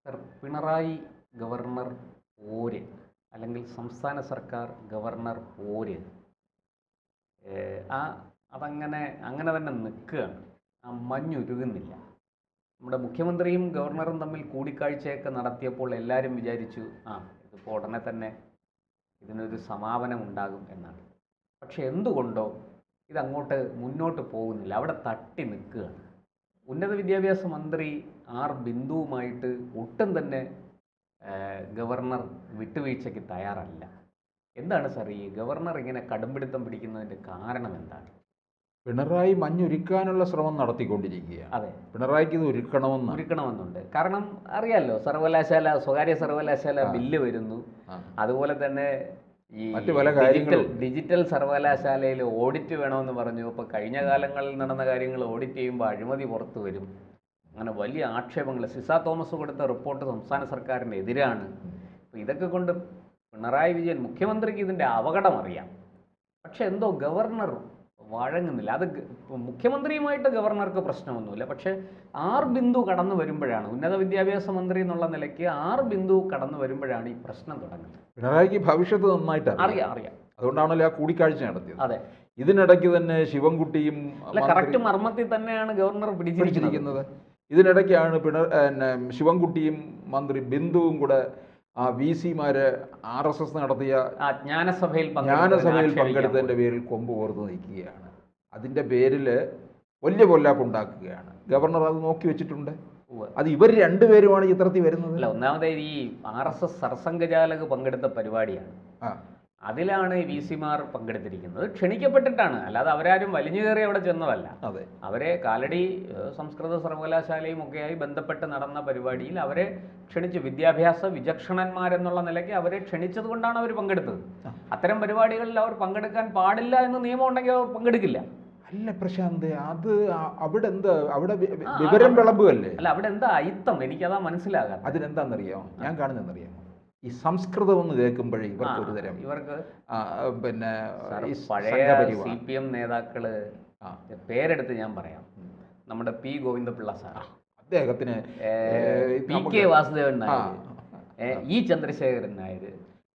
Sir, Pinarayi governor പോര് അല്ലെങ്കിൽ സംസ്ഥാന സർക്കാർ ഗവർണർ പോര് ആ അതങ്ങനെ അങ്ങനെ തന്നെ നിൽക്കുകയാണ്. ആ മഞ്ഞുരുകുന്നില്ല. നമ്മുടെ മുഖ്യമന്ത്രിയും ഗവർണറും തമ്മിൽ കൂടിക്കാഴ്ചയൊക്കെ നടത്തിയപ്പോൾ എല്ലാവരും വിചാരിച്ചു ഇതിപ്പോൾ ഉടനെ തന്നെ ഇതിനൊരു സമാപനം ഉണ്ടാകും എന്നാണ്. പക്ഷെ എന്തുകൊണ്ടോ ഇതങ്ങോട്ട് മുന്നോട്ട് പോകുന്നില്ല, അവിടെ തട്ടി നിൽക്കുകയാണ്. ഉന്നത വിദ്യാഭ്യാസ മന്ത്രി ആർ ബിന്ദുവുമായിട്ട് ഒട്ടും തന്നെ ഗവർണർ വിട്ടുവീഴ്ചയ്ക്ക് തയ്യാറല്ല. എന്താണ് സാർ ഈ ഗവർണർ ഇങ്ങനെ കടുംപിടുത്തം പിടിക്കുന്നതിൻ്റെ കാരണം എന്താണ്? പിണറായി മഞ്ഞൊരുക്കാനുള്ള ശ്രമം നടത്തിക്കൊണ്ടിരിക്കുകയാണ്. അതെ, പിണറായിക്ക് ഇത് ഒരുക്കണമെന്നുണ്ട്. കാരണം അറിയാലോ, സ്വകാര്യ സർവകലാശാല ബില്ല് വരുന്നു. അതുപോലെ തന്നെ ഈ മറ്റു പല കാര്യങ്ങളും ഡിജിറ്റൽ സർവകലാശാലയിൽ ഓഡിറ്റ് വേണമെന്ന് പറഞ്ഞു. അപ്പോൾ കഴിഞ്ഞ കാലങ്ങളിൽ നടന്ന കാര്യങ്ങൾ ഓഡിറ്റ് ചെയ്യുമ്പോൾ അഴിമതി പുറത്തു വരും. അങ്ങനെ വലിയ ആക്ഷേപങ്ങൾ. സിസ തോമസ് കൊടുത്ത റിപ്പോർട്ട് സംസ്ഥാന സർക്കാരിന് എതിരാണ്. അപ്പോൾ ഇതൊക്കെ കൊണ്ട് പിണറായി വിജയൻ മുഖ്യമന്ത്രിക്ക് ഇതിൻ്റെ അപകടം അറിയാം. പക്ഷെ എന്തോ ഗവർണർ വഴങ്ങുന്നില്ല. അത് മുഖ്യമന്ത്രിയുമായിട്ട് ഗവർണർക്ക് പ്രശ്നമൊന്നുമില്ല. പക്ഷേ ആർ ബിന്ദു കടന്നു വരുമ്പോഴാണ്, ഉന്നത വിദ്യാഭ്യാസ മന്ത്രി എന്നുള്ള നിലയ്ക്ക് ആർ ബിന്ദു കടന്നു വരുമ്പോഴാണ് ഈ പ്രശ്നം തുടങ്ങുന്നത്. പിണറായിക്ക് ഭവിഷ്യത്ത് നന്നായിട്ട് അറിയാം. അതുകൊണ്ടാണല്ലോ ആ കൂടിക്കാഴ്ച നടത്തിയത്. അതെ, ഇതിനിടയ്ക്ക് തന്നെ ശിവൻകുട്ടിയും കറക്റ്റ് മർമ്മത്തിൽ തന്നെയാണ് ഗവർണർ പിടിച്ചിരിക്കുന്നത്. ഇതിനിടയ്ക്കാണ് ശിവൻകുട്ടിയും മന്ത്രി ബിന്ദുവും കൂടെ ആ VC-മാര് RSS നടത്തിയ ജ്ഞാനസഭയിൽ പങ്കെടുത്തതിൻ്റെ പേരിൽ കൊമ്പ് കോർത്ത് നിൽക്കുകയാണ്. അതിൻ്റെ പേരിൽ വലിയ പൊല്ലാപ്പുണ്ടാക്കുകയാണ്. ഗവർണർ അത് നോക്കി വെച്ചിട്ടുണ്ട്. അത് ഇവർ രണ്ടുപേരുമാണ് ചിത്രത്തിൽ വരുന്നത്. അല്ല, ഒന്നാമത് ഈ RSS സർസംഘചാലക് പങ്കെടുത്ത പരിപാടിയാണ്. അതിലാണ് ഈ VC-മാർ പങ്കെടുത്തിരിക്കുന്നത്. ക്ഷണിക്കപ്പെട്ടിട്ടാണ്, അല്ലാതെ അവരാരും വലിഞ്ഞു കയറി അവിടെ ചെന്നതല്ല. അതെ, അവരെ കാലടി സംസ്കൃത സർവകലാശാലയും ഒക്കെയായി ബന്ധപ്പെട്ട് നടന്ന പരിപാടിയിൽ അവരെ ക്ഷണിച്ചു. വിദ്യാഭ്യാസ വിചക്ഷണന്മാരെന്നുള്ള നിലയ്ക്ക് അവരെ ക്ഷണിച്ചത് കൊണ്ടാണ് അവർ പങ്കെടുത്തത്. അത്തരം പരിപാടികളിൽ അവർ പങ്കെടുക്കാൻ പാടില്ല എന്ന് നിയമം ഉണ്ടെങ്കിൽ അവർ പങ്കെടുക്കില്ല. അല്ല പ്രശാന്ത്, അത് അവിടെ എന്താ, അവിടെ വിവരം വിളമ്പുകല്ലേ. അല്ല, അവിടെ എന്താ അയിത്തം? എനിക്കതാ മനസ്സിലാകാം. അതിനെന്താണെന്നറിയാമോ? ഞാൻ കാണുന്നതെന്നറിയാമോ? ഈ സംസ്കൃതം എന്ന് കേൾക്കുമ്പോഴേ ഇവർക്ക് ഒരുതരം പിന്നെ പഴയ CPM നേതാക്കള് പേരെടുത്ത് ഞാൻ പറയാം. നമ്മുടെ P ഗോവിന്ദപിള്ള സാർ, അദ്ദേഹത്തിന് PK Vasudevan Nair, E Chandrasekharan Nair,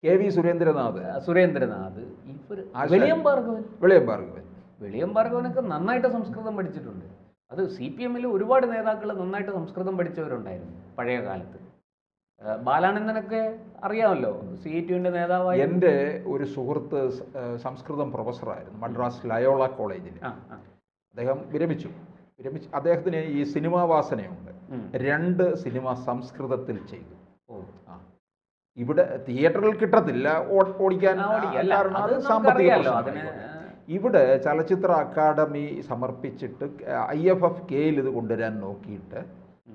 KV Surendranath, ഇവർ വെളിയം ഭാർഗവനൊക്കെ നന്നായിട്ട് സംസ്കൃതം പഠിച്ചിട്ടുണ്ട്. അത് CPM-ൽ ഒരുപാട് നേതാക്കൾ നന്നായിട്ട് സംസ്കൃതം പഠിച്ചവരുണ്ടായിരുന്നു പഴയ കാലത്ത്. ബാലാനന്ദനൊക്കെ അറിയാമല്ലോ, CET-ന്റെ നേതാവായി. എൻ്റെ ഒരു സുഹൃത്ത് സംസ്കൃതം പ്രൊഫസറായിരുന്നു മദ്രാസ് ലയോള കോളേജിൽ. അദ്ദേഹം വിരമിച്ചു. അദ്ദേഹത്തിന് ഈ സിനിമാ വാസനയുണ്ട്. 2 സിനിമ സംസ്കൃതത്തിൽ ചെയ്തു. ഇവിടെ തിയേറ്ററിൽ കിട്ടത്തില്ല ഓടിക്കാൻ, ഇവിടെ ചലച്ചിത്ര അക്കാദമി സമർപ്പിച്ചിട്ട് IFFK-യിൽ ഇത് കൊണ്ടുവരാൻ നോക്കിയിട്ട്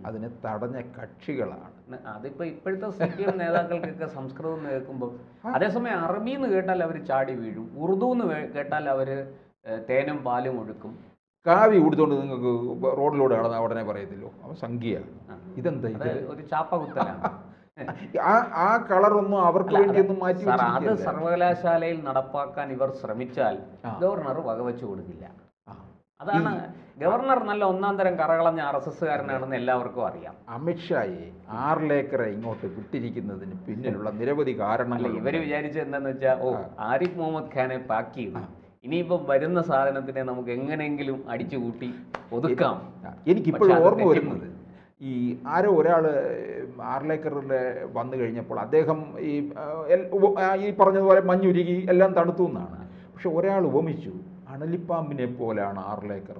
അതിന് തടഞ്ഞ കക്ഷികളാണ്. അതിപ്പോൾ ഇപ്പോഴത്തെ CPM നേതാക്കൾക്കൊക്കെ സംസ്കൃതം കേൾക്കുമ്പോൾ, അതേസമയം അറബി എന്ന് കേട്ടാൽ അവർ ചാടി വീഴും, ഉറുദു എന്ന് കേട്ടാൽ അവർ തേനും പാലും ഒഴുക്കും. കാവി കൊടുത്തോണ്ട് നിങ്ങൾക്ക് റോഡിലൂടെ കടന്നാൽ ഉടനെ പറയത്തില്ലോ അവൻ സംഖ്യ. ഇതെന്താ ഇത്? ഒരു ചാപ്പകുത്തലാണ്. ആ കളറൊന്നും അവർക്ക് വേണ്ടിയൊന്നും മാറ്റി. അത് സർവകലാശാലയിൽ നടപ്പാക്കാൻ ഇവർ ശ്രമിച്ചാൽ ഗവർണർ വകവെച്ചു കൊടുക്കില്ല. അതാണ്, ഗവർണർ നല്ല ഒന്നാം തരം കറകളഞ്ഞ RSS-കാരനാണെന്ന് എല്ലാവർക്കും അറിയാം. അമിത്ഷായെ ആർലേക്കറെ ഇങ്ങോട്ട് വിട്ടിരിക്കുന്നതിന് പിന്നിലുള്ള നിരവധി കാരണങ്ങൾ. ഇവര് വിചാരിച്ചത് എന്താന്ന് വെച്ചാൽ, ആരിഫ് മുഹമ്മദ് ഖാനെ പാക്ക് ചെയ്തു, ഇനിയിപ്പം വരുന്ന സാധനത്തിനെ നമുക്ക് എങ്ങനെയെങ്കിലും അടിച്ചുകൂട്ടി ഒതുക്കാം. എനിക്കിപ്പോഴും ഓർമ്മ വരുന്നത്, ഈ ആരോ ഒരാൾ ആർലേക്കറിൽ വന്നു കഴിഞ്ഞപ്പോൾ അദ്ദേഹം ഈ പറഞ്ഞതുപോലെ മഞ്ഞുരുകി എല്ലാം തണുത്തു എന്നാണ്. പക്ഷെ ഒരാൾ ഉപമിച്ചു, അണലിപ്പാമ്പിനെ പോലെയാണ് ആർലേക്കർ.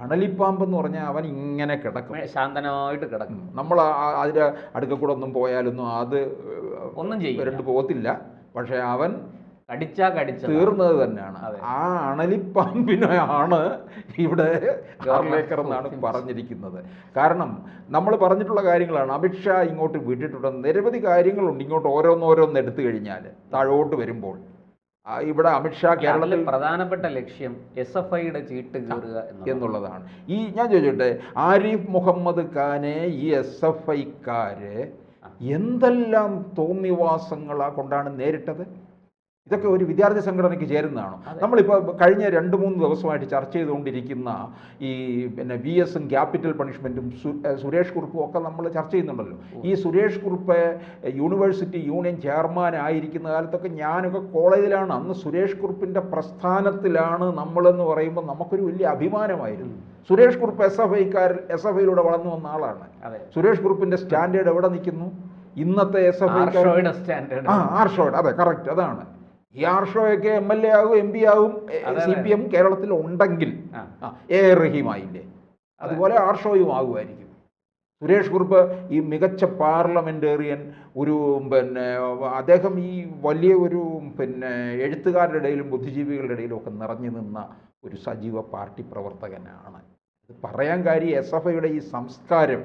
അണലിപ്പാമ്പ് എന്ന് പറഞ്ഞാൽ അവൻ ഇങ്ങനെ കിടക്കും, ശാന്തനായിട്ട് കിടക്കും. നമ്മൾ അതിൻ്റെ അടുക്ക കൂടെ ഒന്നും പോയാലൊന്നും അത് ഒന്നും ചെയ്യും പോകത്തില്ല. പക്ഷെ അവൻ കടിച്ച തീർന്നത് തന്നെയാണ്. ആ അണലിപ്പാമ്പിനെയാണ് ഇവിടെ ആർലേക്കർ എന്നാണ് പറഞ്ഞിരിക്കുന്നത്. കാരണം നമ്മൾ പറഞ്ഞിട്ടുള്ള കാര്യങ്ങളാണ്. അമിത്ഷാ ഇങ്ങോട്ട് വിട്ടിട്ടുണ്ട്, നിരവധി കാര്യങ്ങളുണ്ട്. ഇങ്ങോട്ട് ഓരോന്നോരോന്ന് എടുത്തു കഴിഞ്ഞാൽ താഴോട്ട് വരുമ്പോൾ ഇവിടെ അമിത്ഷാ കേരളത്തിൽ പ്രധാനപ്പെട്ട ലക്ഷ്യം SFIയുടെ ചീട്ട് കീറുക എന്നുള്ളതാണ്. ഈ ഞാൻ ചോദിച്ചോട്ടെ, ആരിഫ് മുഹമ്മദ് ഖാനെ ഈ SFIക്കാര് എന്തെല്ലാം തോന്നിവാസങ്ങളാ കൊണ്ടാണ് നേരിട്ടത്? ഇതൊക്കെ ഒരു വിദ്യാർത്ഥി സംഘടനയ്ക്ക് ചേരുന്നതാണോ? നമ്മളിപ്പോൾ കഴിഞ്ഞ 2-3 ദിവസമായിട്ട് ചർച്ച ചെയ്തുകൊണ്ടിരിക്കുന്ന ഈ പിന്നെ VS-ഉം ക്യാപിറ്റൽ പണിഷ്മെൻറ്റും സുരേഷ് കുറുപ്പും ഒക്കെ നമ്മൾ ചർച്ച ചെയ്യുന്നുണ്ടല്ലോ. ഈ Suresh Kurup university union chairman ആയിരിക്കുന്ന കാലത്തൊക്കെ ഞാനൊക്കെ കോളേജിലാണ്. അന്ന് സുരേഷ് കുറുപ്പിൻ്റെ പ്രസ്ഥാനത്തിലാണ് നമ്മളെന്ന് പറയുമ്പോൾ നമുക്കൊരു വലിയ അഭിമാനമായിരുന്നു. സുരേഷ് കുറുപ്പ് SFIയിലൂടെ വളർന്നു വന്ന ആളാണ്. സുരേഷ് കുറുപ്പിൻ്റെ സ്റ്റാൻഡേർഡ് എവിടെ നിൽക്കുന്നു? ഇന്നത്തെ ആർഷോയുടെ സ്റ്റാൻഡേർഡ്. ആർഷോയുടെ, അതെ, കറക്റ്റ്, അതാണ്. ഈ ആർഷോയൊക്കെ MLA ആകും, MP ആകും, CPM കേരളത്തിൽ ഉണ്ടെങ്കിൽ AR റഹീമായില്ലേ, അതുപോലെ ആർഷോയും ആകുമായിരിക്കും. സുരേഷ് കുറുപ്പ് ഈ മികച്ച പാർലമെന്റേറിയൻ, ഒരു പിന്നെ അദ്ദേഹം ഈ വലിയ ഒരു പിന്നെ എഴുത്തുകാരുടെ ഇടയിലും ബുദ്ധിജീവികളുടെ ഇടയിലും ഒക്കെ നിറഞ്ഞു നിന്ന ഒരു സജീവ പാർട്ടി പ്രവർത്തകനാണ്. ഇത് പറയാൻ കാര്യം SFIയുടെ ഈ സംസ്കാരം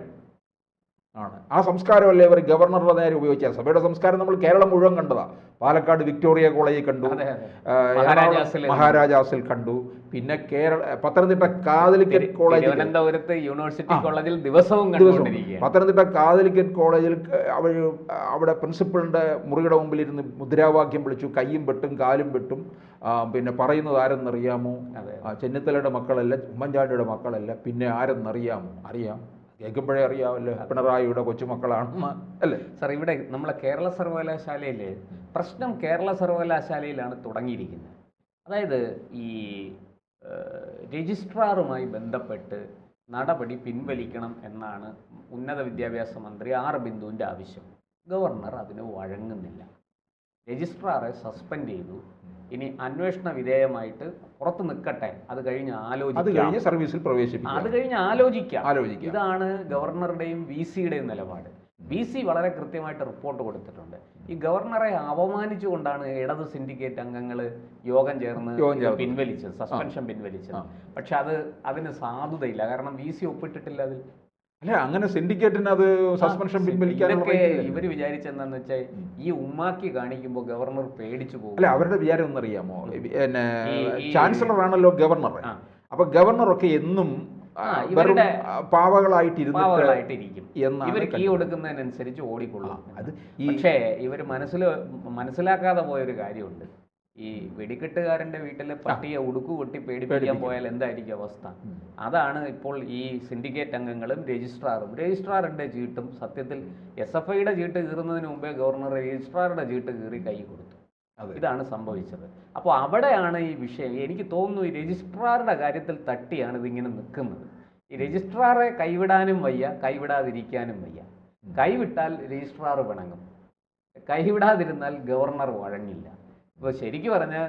ആണ്. ആ സംസ്കാരമല്ലേ അവർ ഗവർണറുടെ നേരെ ഉപയോഗിച്ച സഭയുടെ സംസ്കാരം നമ്മൾ കേരളം മുഴുവൻ കണ്ടതാണ്. പാലക്കാട് വിക്ടോറിയ കോളേജിൽ കണ്ടു, മഹാരാജാസിൽ കണ്ടു, പിന്നെ പത്തനംതിട്ട കാതലിക്കറ്റ് കോളേജിൽ, തിരുവനന്തപുരത്ത് യൂണിവേഴ്സിറ്റി കോളേജിൽ ദിവസവും പത്തനംതിട്ട കാതലിക്കറ്റ് കോളേജിൽ അവിടെ പ്രിൻസിപ്പളിൻ്റെ മുറിയുടെ മുമ്പിലിരുന്ന് മുദ്രാവാക്യം വിളിച്ചു, കയ്യും വെട്ടും കാലും വെട്ടും. പിന്നെ പറയുന്നത് ആരെന്നറിയാമോ? ചെന്നിത്തലയുടെ മക്കളല്ല, ഉമ്മൻചാണ്ടിയുടെ മക്കളല്ല, പിന്നെ ആരെന്നറിയാമോ? അറിയാം, കേൾക്കുമ്പോഴേ അറിയാമല്ലോ, പിണറായിയുടെ കൊച്ചുമക്കളാണെന്ന് അല്ലേ സാർ. ഇവിടെ നമ്മളെ കേരള സർവകലാശാലയിൽ പ്രശ്നം കേരള സർവകലാശാലയിലാണ് തുടങ്ങിയിരിക്കുന്നത്. അതായത് ഈ രജിസ്ട്രാറുമായി ബന്ധപ്പെട്ട് നടപടി പിൻവലിക്കണം എന്നാണ് ഉന്നത വിദ്യാഭ്യാസ മന്ത്രി R. ബിന്ദുവിൻ്റെ ആവശ്യം. ഗവർണർ അതിന് വഴങ്ങുന്നില്ല. രജിസ്ട്രാറെ സസ്പെൻഡ് ചെയ്തു. ഇനി അന്വേഷണ വിധേയമായിട്ട് പുറത്ത് നിൽക്കട്ടെ, അത് കഴിഞ്ഞ് ആലോചിക്കാം, സർവീസിൽ പ്രവേശിപ്പിക്കാം, അത് കഴിഞ്ഞ് ആലോചിക്കാം. ഇതാണ് ഗവർണറുടെയും VC-യുടെയും നിലപാട്. VC വളരെ കൃത്യമായിട്ട് റിപ്പോർട്ട് കൊടുത്തിട്ടുണ്ട്. ഈ ഗവർണറെ അപമാനിച്ചുകൊണ്ടാണ് ഇടത് സിൻഡിക്കേറ്റ് അംഗങ്ങൾ യോഗം ചേർന്ന് പിൻവലിച്ചത്, സസ്പെൻഷൻ പിൻവലിച്ചത്. പക്ഷെ അതിന് സാധുതയില്ല, കാരണം VC ഒപ്പിട്ടിട്ടില്ല അതിൽ. അല്ല, അങ്ങനെ സിൻഡിക്കേറ്റിന് അത് സസ്പെൻഷൻ പിൻവലിക്കാനൊക്കെ ഇവർ വിചാരിച്ചെന്താന്ന് വെച്ചാൽ ഈ ഉമ്മാക്കി കാണിക്കുമ്പോൾ ഗവർണർ പേടിച്ചു പോകും. അല്ല, അവരുടെ വിചാരം ഒന്നറിയാമോ? പിന്നെ ചാൻസലർ ആണല്ലോ ഗവർണർ. അപ്പൊ ഗവർണറൊക്കെ എന്നും ഇവരുടെ പാവകളായിട്ടിരിക്കും. ഇവർ കീ കൊടുക്കുന്നതിനനുസരിച്ച് ഓടിക്കൊള്ളും. പക്ഷേ ഇവർ മനസ്സിലാക്കാതെ പോയൊരു കാര്യമുണ്ട്. ഈ വെടിക്കെട്ടുകാരൻ്റെ വീട്ടിലെ പട്ടിയെ ഉടുക്കു കൊട്ടി പേടിപ്പിക്കാൻ പോയാൽ എന്തായിരിക്കും അവസ്ഥ? അതാണ് ഇപ്പോൾ ഈ സിൻഡിക്കേറ്റ് അംഗങ്ങളും രജിസ്ട്രാറിൻ്റെ ചീട്ടും. സത്യത്തിൽ SFIയുടെ ചീട്ട് കീറുന്നതിന് മുമ്പേ ഗവർണർ രജിസ്ട്രാറുടെ ചീട്ട് കീറി കൈ കൊടുത്തു. ഇതാണ് സംഭവിച്ചത്. അപ്പോൾ അവിടെയാണ് ഈ വിഷയം. എനിക്ക് തോന്നുന്നു ഈ രജിസ്ട്രാറുടെ കാര്യത്തിൽ തട്ടിയാണ് ഇതിങ്ങനെ നിൽക്കുന്നത്. ഈ രജിസ്ട്രാറെ കൈവിടാനും വയ്യ, കൈവിടാതിരിക്കാനും വയ്യ. കൈവിട്ടാൽ രജിസ്ട്രാർ പിണങ്ങും, കൈവിടാതിരുന്നാൽ ഗവർണർ വഴങ്ങില്ല. ഇപ്പോൾ ശരിക്കും പറഞ്ഞാൽ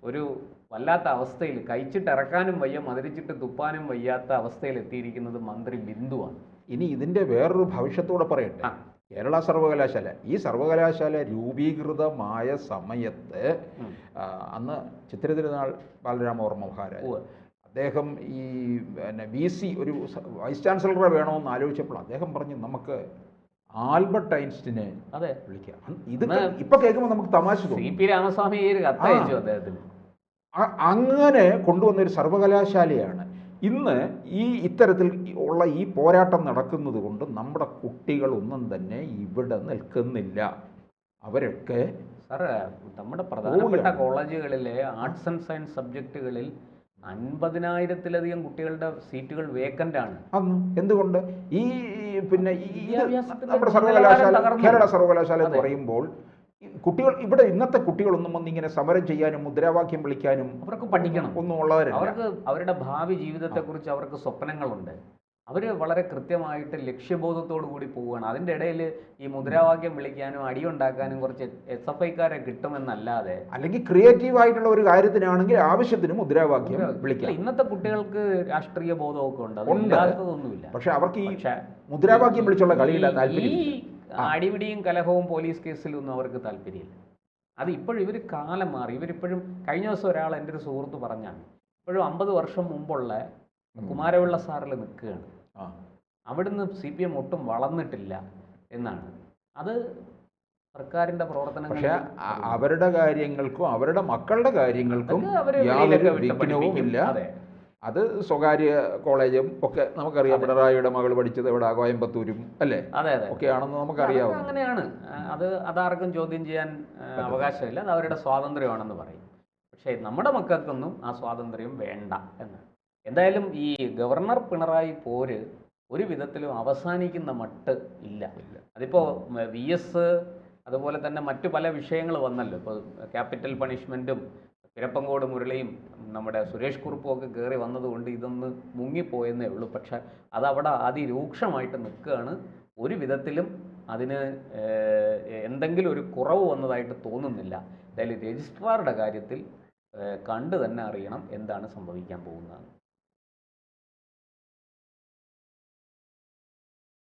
ഒരു വല്ലാത്ത അവസ്ഥയിൽ, കഴിച്ചിട്ടിറക്കാനും വയ്യ, മധുരിച്ചിട്ട് തുപ്പാനും വയ്യാത്ത അവസ്ഥയിൽ എത്തിയിരിക്കുന്നത് മന്ത്രി ബിന്ദുവാണ്. ഇനി ഇതിൻ്റെ വേറൊരു ഭവിഷ്യത്തോടെ പറയട്ടെ. കേരള സർവകലാശാല, ഈ സർവകലാശാല രൂപീകൃതമായ സമയത്ത് അന്ന് ചിത്തിര തിരുനാൾ ബാലരാമവർമ്മ മഹാരാജ് അദ്ദേഹം ഈ പിന്നെ VC ഒരു വൈസ് ചാൻസലറെ വേണമെന്ന് ആലോചിച്ചപ്പോൾ അദ്ദേഹം പറഞ്ഞു, നമുക്ക് ആൽബർട്ട് ഐൻസ്റ്റീനെ വിളിക്കാം. ഇത് ഇപ്പൊ കേൾക്കുമ്പോൾ നമുക്ക് തമാശ തോന്നും. CP രാമസ്വാമി അദ്ദേഹത്തിന് അങ്ങനെ കൊണ്ടുവന്നൊരു സർവകലാശാലയാണ്. ഇന്ന് ഇത്തരത്തിൽ ഉള്ള ഈ പോരാട്ടം നടക്കുന്നത് കൊണ്ട് നമ്മുടെ കുട്ടികളൊന്നും തന്നെ ഇവിടെ നിൽക്കുന്നില്ല. അവരൊക്കെ സാറ് നമ്മുടെ പ്രധാനപ്പെട്ട കോളേജുകളിലെ ആർട്സ് ആൻഡ് സയൻസ് സബ്ജക്റ്റുകളിൽ 50,000-ലധികം കുട്ടികളുടെ സീറ്റുകൾ വേക്കൻ്റ് ആണ്. എന്തുകൊണ്ട്? ഈ പിന്നെ നമ്മുടെ സർവകലാശാല, കേരള സർവകലാശാല എന്ന് പറയുമ്പോൾ കുട്ടികൾ ഇവിടെ ഇന്നത്തെ കുട്ടികളൊന്നും വന്നിങ്ങനെ സമരം ചെയ്യാനും മുദ്രാവാക്യം വിളിക്കാനും അവർക്ക് പഠിക്കണം ഒന്നും ഉള്ളവരല്ല. അവർക്ക് അവരുടെ ഭാവി ജീവിതത്തെക്കുറിച്ച് അവർക്ക് സ്വപ്നങ്ങളുണ്ട്. അവർ വളരെ കൃത്യമായിട്ട് ലക്ഷ്യബോധത്തോടു കൂടി പോവുകയാണ്. അതിൻ്റെ ഇടയിൽ ഈ മുദ്രാവാക്യം വിളിക്കാനും അടിയുണ്ടാക്കാനും കുറച്ച് SFIക്കാരെ കിട്ടുമെന്നല്ലാതെ, അല്ലെങ്കിൽ ക്രിയേറ്റീവ് ആയിട്ടുള്ള ഒരു കാര്യത്തിനാണെങ്കിൽ ആവശ്യത്തിന് മുദ്രാവാക്യം വിളിക്കാം. ഇന്നത്തെ കുട്ടികൾക്ക് രാഷ്ട്രീയ ബോധമൊക്കെ ഉണ്ട്, അതില്ലാത്തതൊന്നുമില്ല. പക്ഷെ അവർക്ക് ഈ മുദ്രാവാക്യം വിളിച്ചുള്ള കളിയില്ല താല്പര്യം. അടിപിടിയും കലഹവും പോലീസ് കേസിലൊന്നും അവർക്ക് താല്പര്യമില്ല. അത് ഇപ്പോഴും ഇവർ കാലം മാറി. ഇവരിപ്പോഴും കഴിഞ്ഞ ദിവസം ഒരാൾ എൻ്റെ ഒരു സുഹൃത്ത് പറഞ്ഞാണ്, ഇപ്പോഴും 50 വർഷം മുമ്പുള്ള കുമാരപിള്ള സാറിൽ നിൽക്കുകയാണ്. അവിടുന്ന് CPM ഒട്ടും വളർന്നിട്ടില്ല എന്നാണ്. അത് സർക്കാരിൻ്റെ പ്രവർത്തനങ്ങൾ. പക്ഷേ അവരുടെ കാര്യങ്ങൾക്കും അവരുടെ മക്കളുടെ കാര്യങ്ങൾക്കും യാതൊരു വിഘ്നവും ഇല്ല. അത് സ്വകാര്യ കോളേജും ഒക്കെ നമുക്കറിയാം. പിണറായിയുടെ മകൾ പഠിച്ചത് എവിടെ, കോയമ്പത്തൂരും അല്ലേ അതെ അതെ ഒക്കെയാണെന്ന് അതൊക്കെ നമുക്കറിയാം. അങ്ങനെയാണ്. അതാർക്കും ചോദ്യം ചെയ്യാൻ അവകാശമില്ല. അത് അവരുടെ സ്വാതന്ത്ര്യമാണെന്ന് പറയും. പക്ഷേ നമ്മുടെ മക്കൾക്കൊന്നും ആ സ്വാതന്ത്ര്യം വേണ്ട എന്നാണ്. എന്തായാലും ഈ ഗവർണർ പിണറായി പോര് ഒരു വിധത്തിലും അവസാനിക്കുന്ന മട്ട് ഇല്ല. അതിപ്പോൾ VS അതുപോലെ തന്നെ മറ്റു പല വിഷയങ്ങൾ വന്നല്ലോ. ഇപ്പോൾ ക്യാപിറ്റൽ പണിഷ്മെൻറ്റും പിരപ്പങ്കോട് മുരളിയും നമ്മുടെ സുരേഷ് കുറുപ്പും ഒക്കെ കയറി വന്നതുകൊണ്ട് ഇതൊന്ന് മുങ്ങിപ്പോയെന്നേ ഉള്ളൂ. പക്ഷെ അതവിടെ അതിരൂക്ഷമായിട്ട് നിൽക്കുകയാണ്. ഒരു വിധത്തിലും അതിന് എന്തെങ്കിലും ഒരു കുറവ് വന്നതായിട്ട് തോന്നുന്നില്ല. എന്തായാലും രജിസ്ട്രാറുടെ കാര്യത്തിൽ കണ്ടു തന്നെ അറിയണം എന്താണ് സംഭവിക്കാൻ പോകുന്നത്.